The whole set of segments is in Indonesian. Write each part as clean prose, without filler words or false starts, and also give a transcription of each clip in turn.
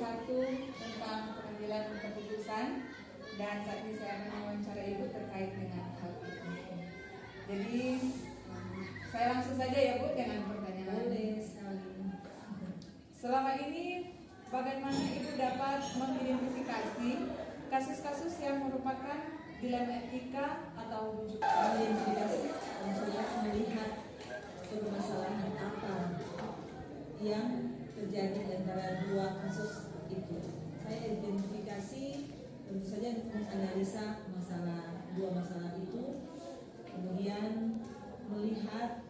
satu tentang pengambilan keputusan, dan saat ini saya akan mewawancara Ibu terkait dengan hal itu. Jadi saya langsung saja ya Bu dengan pertanyaan. Boleh sekali. Selama ini bagaimana Ibu dapat mengidentifikasi kasus-kasus yang merupakan dilema etika atau rujukan? Identifikasi dan sudah melihat permasalahan apa yang terjadi antara dua kasus itu. Saya identifikasi tentu saja menganalisa dua masalah itu, kemudian melihat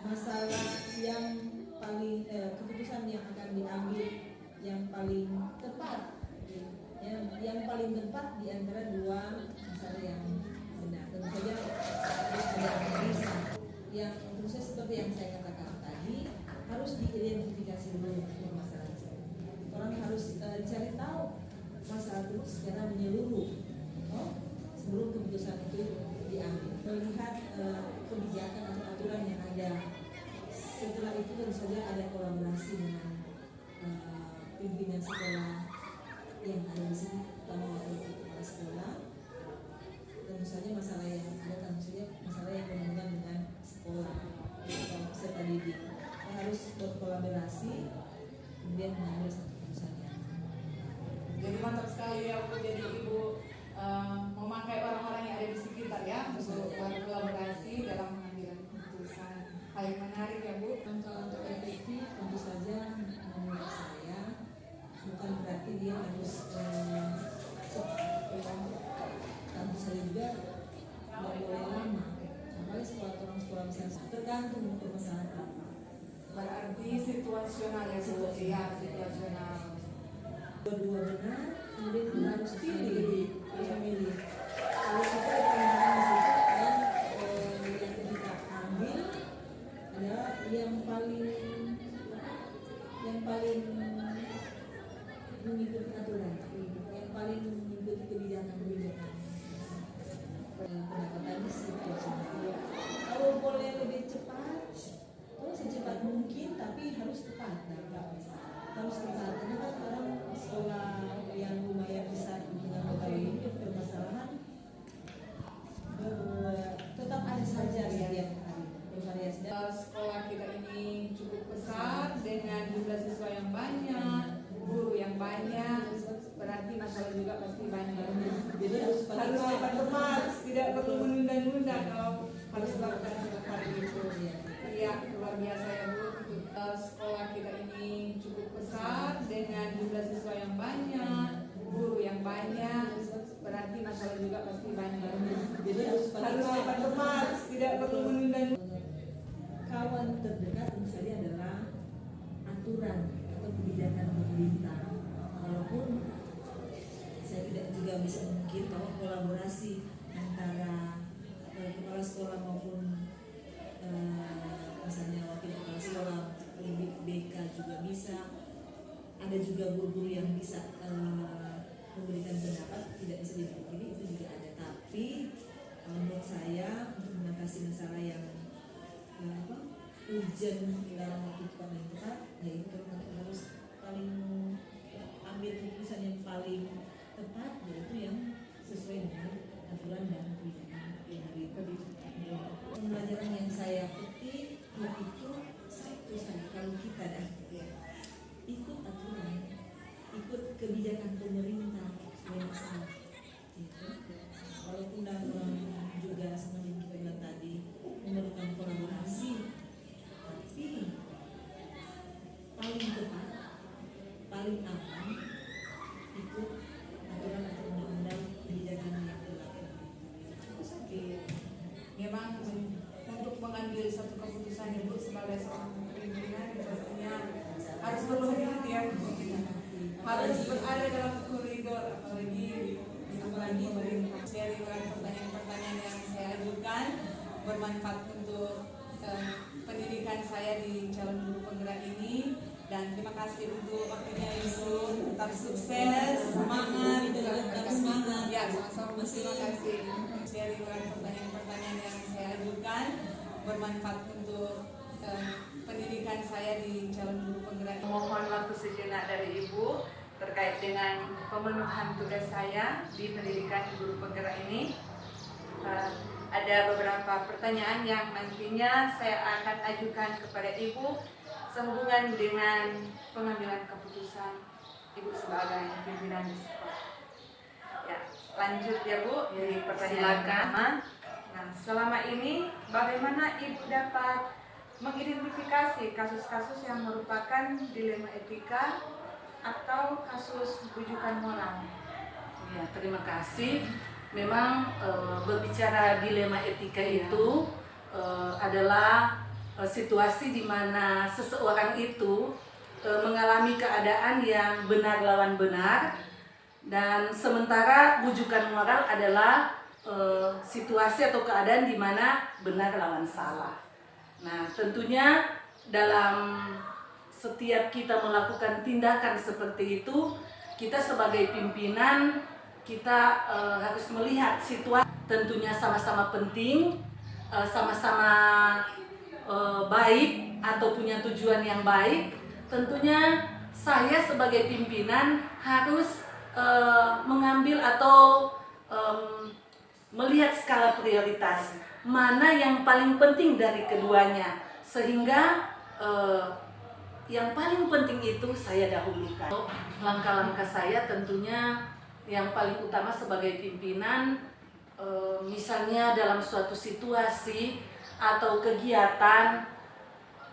masalah yang paling keputusan yang akan diambil yang paling tepat, yang paling tepat di antara dua masalah yang benar. Tentu saja harus ada analisa yang tentu saja seperti yang saya katakan tadi, harus diidentifikasi dulu permasalahan. Orang harus cari tahu masalah itu secara menyeluruh sebelum keputusan itu diambil. Melihat kebijakan atau aturan yang ada. Setelah itu tentu saja ada kolaborasi dengan pimpinan sekolah yang ada di sini, terutama wakil kepala sekolah. Tentu saja masalah yang ada, tentu saja masalah yang berhubungan dengan sekolah atau peserta didik. Kita harus berkolaborasi kemudian mengambil satu keputusan yang. Jadi mantap sekali ya Bu, jadi Ibu memakai orang-orang yang ada di sekitar ya untuk berkolaborasi dalam pengambilan keputusan. Hal yang menarik ya Bu. Langkah-langkah efektif tentu saja menurut saya bukan berarti dia harus tentu saja juga tidak boleh lama. Apalagi sekolah besar tergantung permasalahan apa. Berarti situasional ya Bu, ya situasional. Berdua benar, kemudian kita harus memilih. Kalau kita pandangan di situ yang kita ambil adalah yang paling mengikuti aturan, yang paling mengikuti kebijakan. Pendapatannya situasional. Kalau boleh lebih cepat, secepat mungkin, tapi harus tepat. Harus tepat. Karena kan orang sekolah yang lumayan besar dengan berbagai permasalahan tetap ada saja setiap hari bervariasi. Sekolah kita ini cukup besar dengan jumlah siswa yang banyak, guru yang banyak, berarti masalah juga pasti banyak. Jadi harus cepat-cepat, tidak perlu menunda-nunda kalau harus melakukan seperti itu. Iya, luar biasa ya Bu. Sekolah kita ini cukup besar dengan jumlah siswa yang banyak, guru yang banyak, berarti masalah juga pasti banyak. Jadi harus cepat-cepat, tidak perlu menunda-nunda. Kawan terdekat tentu saja adalah aturan atau kebijakan pemerintah. Walaupun saya tidak juga bisa mungkin bahwa kolaborasi antara kepala sekolah maupun misalnya wakil kepala sekolah, BK juga bisa. Ada juga guru-guru yang bisa memberikan pendapat, tidak bisa dipungkiri, itu juga ada. Tapi menurut saya untuk mengatasi masalah yang ujian dalam waktu paling tepat, yaitu harus paling ambil keputusan yang paling tepat, yaitu yang sesuai dengan aturan dan kebijakan yang hari itu. Pembelajaran yang saya petik yaitu satu saja, kalau kita ikut aturan, ikut kebijakan pemerintah sesuai masalah. Walaupun dalam juga seperti kita bilang tadi memerlukan kolaborasi, tapi paling tepat, paling aman ikut aturan atau undang-undang kebijakan yang berlaku. Memang untuk mengambil satu keputusan yang sebagai seorang pimpinan pastinya harus berhati-hati ya, harus berada dalam koridor, apalagi pemerintah. Sharing pertanyaan-pertanyaan yang saya ajukan bermanfaat untuk pendidikan saya di calon guru penggerak ini, dan terima kasih untuk waktunya Ibu. Tetap sukses, semangat, tetap semangat. Ya, sama-sama. Terima kasih. Sharing pertanyaan-pertanyaan yang saya ajukan bermanfaat untuk pendidikan saya di calon guru penggerak. Mohon waktu sejenak dari Ibu terkait dengan pemenuhan tugas saya di pendidikan guru penggerak ini. Ada beberapa pertanyaan yang nantinya saya akan ajukan kepada Ibu sehubungan dengan pengambilan keputusan Ibu sebagai pimpinan di sekolah. Ya, lanjut ya Bu, di pertanyaan pertama. Nah, selama ini bagaimana Ibu dapat mengidentifikasi kasus-kasus yang merupakan dilema etika atau kasus bujukan moral? Ya, terima kasih. Memang berbicara dilema etika itu adalah situasi di mana seseorang itu mengalami keadaan yang benar lawan benar, dan sementara bujukan moral adalah situasi atau keadaan di mana benar lawan salah. Nah, tentunya dalam setiap kita melakukan tindakan seperti itu, kita sebagai pimpinan kita harus melihat situasi, tentunya sama-sama penting, sama-sama baik atau punya tujuan yang baik. Tentunya saya sebagai pimpinan harus mengambil atau melihat skala prioritas mana yang paling penting dari keduanya, sehingga yang paling penting itu saya dahulukan. Langkah-langkah saya tentunya yang paling utama sebagai pimpinan, misalnya dalam suatu situasi atau kegiatan,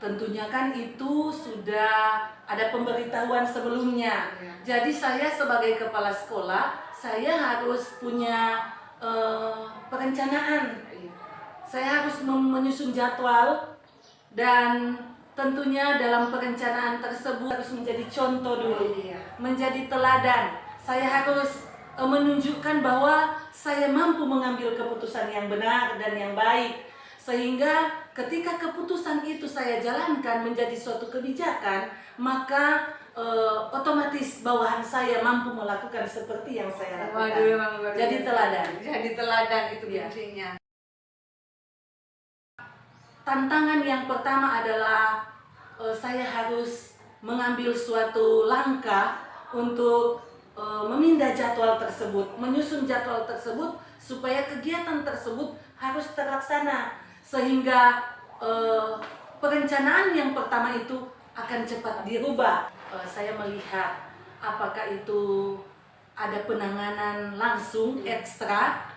tentunya kan itu sudah ada pemberitahuan sebelumnya. Jadi saya sebagai kepala sekolah, saya harus punya perencanaan. Saya harus menyusun jadwal, dan tentunya dalam perencanaan tersebut harus menjadi contoh dulu, menjadi teladan. Saya harus menunjukkan bahwa saya mampu mengambil keputusan yang benar dan yang baik, sehingga ketika keputusan itu saya jalankan menjadi suatu kebijakan, maka otomatis bawahan saya mampu melakukan seperti yang saya lakukan. Jadi teladan. Jadi teladan itu kuncinya. Tantangan yang pertama adalah saya harus mengambil suatu langkah untuk memindah jadwal tersebut, menyusun jadwal tersebut supaya kegiatan tersebut harus terlaksana, sehingga perencanaan yang pertama itu akan cepat dirubah. Saya melihat apakah itu ada penanganan langsung ekstra,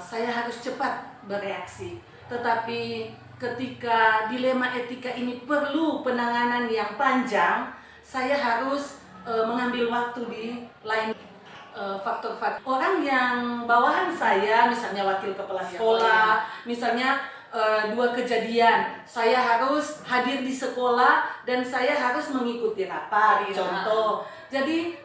saya harus cepat bereaksi. Tetapi ketika dilema etika ini perlu penanganan yang panjang, saya harus mengambil waktu di lain faktor-faktor. Orang yang bawahan saya, misalnya wakil kepala sekolah, misalnya dua kejadian, saya harus hadir di sekolah dan saya harus mengikuti rapat, contoh. Jadi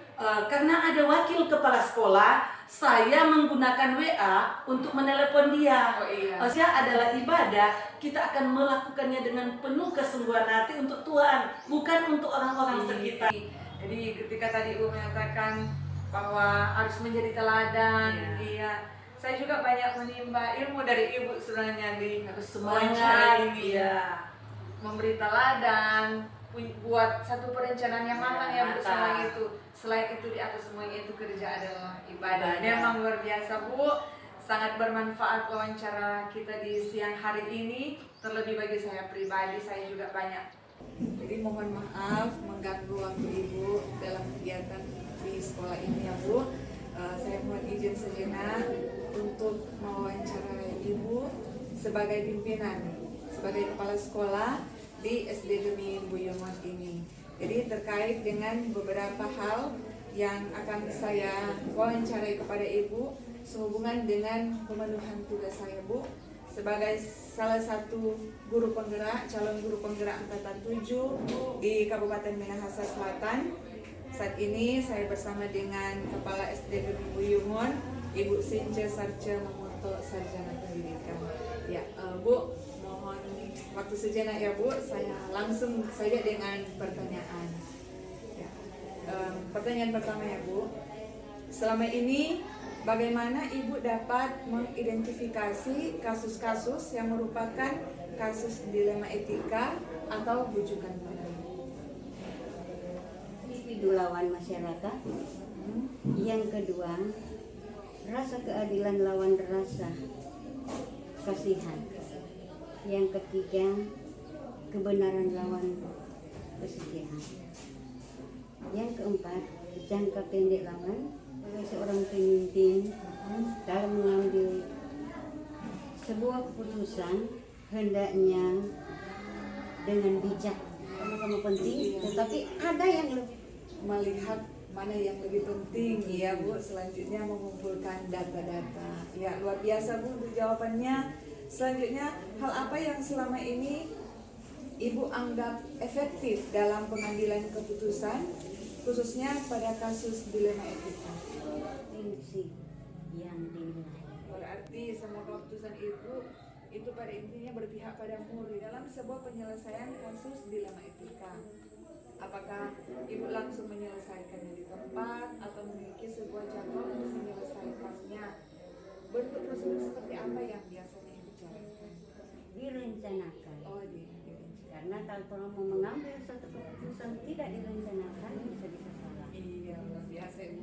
karena ada wakil kepala sekolah, saya menggunakan WA untuk menelepon dia. Dia adalah ibadah, kita akan melakukannya dengan penuh kesungguhan hati untuk Tuhan, bukan untuk orang-orang sekitar. Jadi ketika tadi Ibu menyatakan bahwa harus menjadi teladan, saya juga banyak menimba ilmu dari Ibu sebenarnya di semangat ini. Memberi teladan, buat satu perencanaan yang matang ya Bu. Selain itu di atas semuanya itu kerja adalah ibadah. Memang luar biasa Bu, sangat bermanfaat wawancara kita di siang hari ini. Terlebih bagi saya pribadi, saya juga banyak. Jadi mohon maaf mengganggu waktu Ibu dalam kegiatan di sekolah ini ya Bu. Saya mohon izin sejenak untuk mewawancarai Ibu sebagai pimpinan, sebagai kepala sekolah di SD Gemi Buyumon ini. Jadi terkait dengan beberapa hal yang akan saya wawancarai kepada Ibu sehubungan dengan pemenuhan tugas saya Bu sebagai salah satu guru penggerak, calon guru penggerak angkatan 7 di Kabupaten Minahasa Selatan. Saat ini saya bersama dengan Kepala SD Gemi Buyumon, Ibu Since Sarce Mamoto, Sarjana Pendidikan. Ya, Bu, mohon waktu sejenak ya Bu, saya langsung saja dengan pertanyaan. Pertanyaan pertama ya Bu, selama ini bagaimana Ibu dapat mengidentifikasi kasus-kasus yang merupakan kasus dilema etika atau bujukan moral? individu lawan masyarakat. Yang kedua, rasa keadilan lawan rasa kasihan. Yang ketiga, kebenaran lawan kesetiaan. Yang keempat, jangka pendek lawan seorang pemimpin dalam mengambil sebuah keputusan hendaknya dengan bijak. Sama-sama penting, tetapi ada yang lebih Melihat mana yang lebih penting ya Bu, selanjutnya mengumpulkan data-data. Ya, luar biasa Bu untuk jawabannya. Selanjutnya, hal apa yang selama ini Ibu anggap efektif dalam pengambilan keputusan, khususnya pada kasus dilema etika? prinsip yang dinilai. Berarti semua keputusan itu pada intinya berpihak pada murid dalam sebuah penyelesaian kasus dilema etika. Apakah Ibu langsung menyelesaikannya di tempat atau memiliki sebuah jadwal untuk menyelesaikannya? Bentuk prosedur seperti apa yang biasanya Ibu jalankan? Direncanakan. Oh, Karena kalau mau mengambil satu keputusan tidak direncanakan bisa salah. iya, luar biasa Ibu.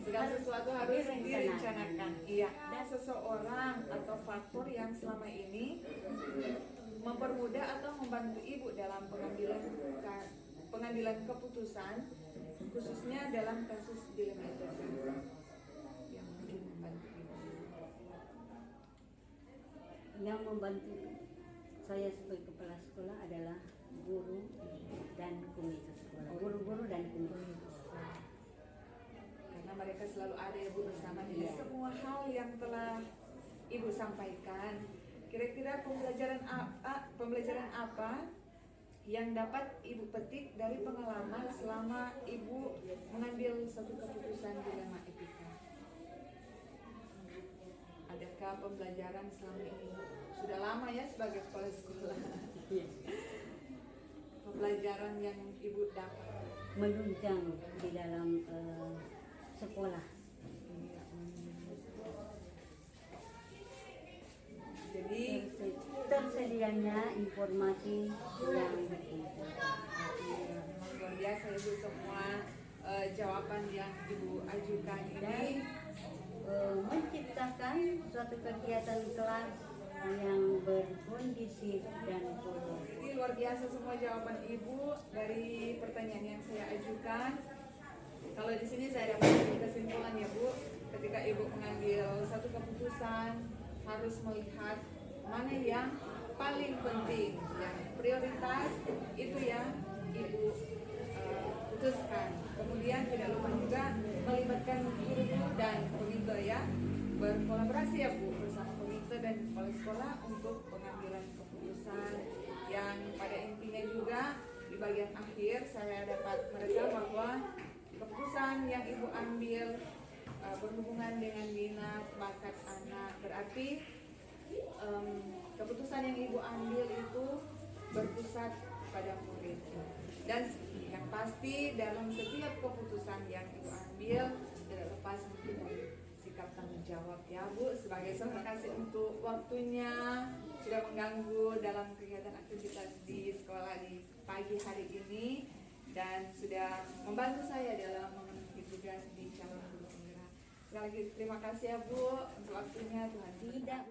Segala sesuatu harus direncanakan. Iya. Dan seseorang atau faktor yang selama ini mempermudah atau membantu Ibu dalam pengambilan keputusan, khususnya dalam kasus dilema etika yang mungkin membantu Ibu. Yang membantu saya sebagai kepala sekolah adalah guru dan komite sekolah. Guru-guru dan komite sekolah. Karena mereka selalu ada ya Bu bersama di Iya. semua hal yang telah Ibu sampaikan. Kira-kira pembelajaran apa yang dapat Ibu petik dari pengalaman selama Ibu mengambil satu keputusan dilema etika? Adakah pembelajaran selama ini? Sudah lama ya sebagai kepala sekolah. Pembelajaran yang Ibu dapat. Menunjang di dalam sekolah. Jadi Tersedianya informasi yang bermanfaat. luar biasa Ibu semua jawaban yang Ibu ajukan ini. Menciptakan suatu kegiatan kelas yang berkondisi dan kondusif. Jadi luar biasa semua jawaban Ibu dari pertanyaan yang saya ajukan. Kalau di sini saya dapat kesimpulan ya Bu, ketika Ibu mengambil satu keputusan harus melihat mana yang paling penting, yang prioritas itu yang Ibu putuskan. Kemudian tidak lupa juga melibatkan guru dan komite ya, berkolaborasi ya Bu bersama komite dan kepala sekolah untuk pengambilan keputusan yang pada intinya juga di bagian akhir saya dapat merekam bahwa keputusan yang Ibu ambil berhubungan dengan minat bakat anak, berarti keputusan yang Ibu ambil itu berpusat pada murid. Dan yang pasti dalam setiap keputusan yang Ibu ambil tidak lepas mungkin dari sikap tanggung jawab ya Bu. Sebagai terima kasih untuk waktunya sudah mengganggu dalam kegiatan aktivitas di sekolah di pagi hari ini dan sudah membantu saya dalam memenuhi tugas di calon guru penggerak. Sekali lagi terima kasih ya Bu untuk waktunya. Tuhan tidak